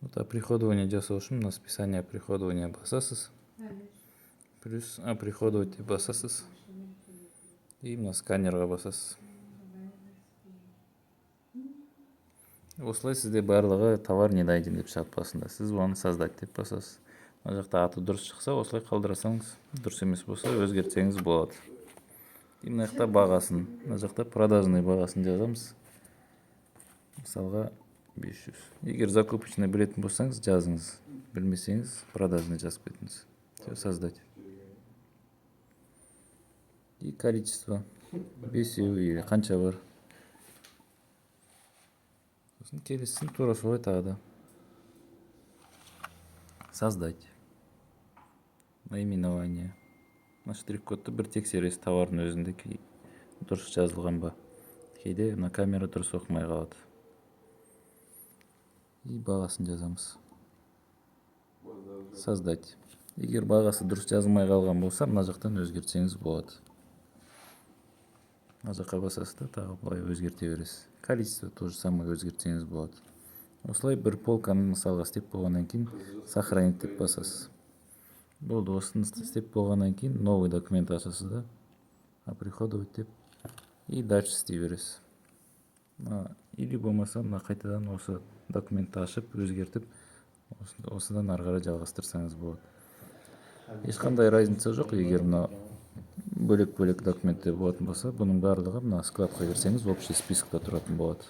Вот оприходование жасоо үчүн мына списание оприходования басасыз. Плюс оприходовать басасыз. И мына сканерга басасыз. Осылай сизде барлығы товар не дайын деп шығып басында. Сіз оны создать деп басасыз. Мына жақта аты дұрыс шықса, осылай қалдырасаңыз, дұрыс емес болса, өзгертсеңіз болады. И мына жақта бағасын, мына жақта продажный бағасын жазамыз. Мысалға 500. Егер закупочный білетін болсаңыз, жазыңыз. Білмесеңіз, продажный жазып кетіңіз. Все, создать. И количество. 5 или қанша бар. Сосын келесін тура солай тағы да. Создать. Наименование. Мына штрих-кодты бір тексересіз товардың өзінде дұрыс жазылған ба. Кейде на камера дұрыс оқымай қалады. И бағасын жазамыз. Создать. Егер бағасы дұрыс жазылмай қалған болса, мына жақтан өзгертсеңіз болады. Мына жаққа басасыз да, тағы былай өзгерте бересіз. Количество тоже самое өзгертсеңіз болады. Осылай бір полканы мысалға істеп болғаннан кейін сохранить деп басасыз. Болды, осыны істеп болғаннан кейін новый документ ашасыз да, оприходовать деп и дальше істей бересіз. Или болмаса мына қайтадан осы документті ашып, өзгертіп, осыдан ары қарай жалғастырсаңыз болады. Ешқандай разница жоқ, егер мына бөлек-бөлек документтер болатын болса, бұның барлығы мына складқа кірсеңіз общий спискта тұратын болады.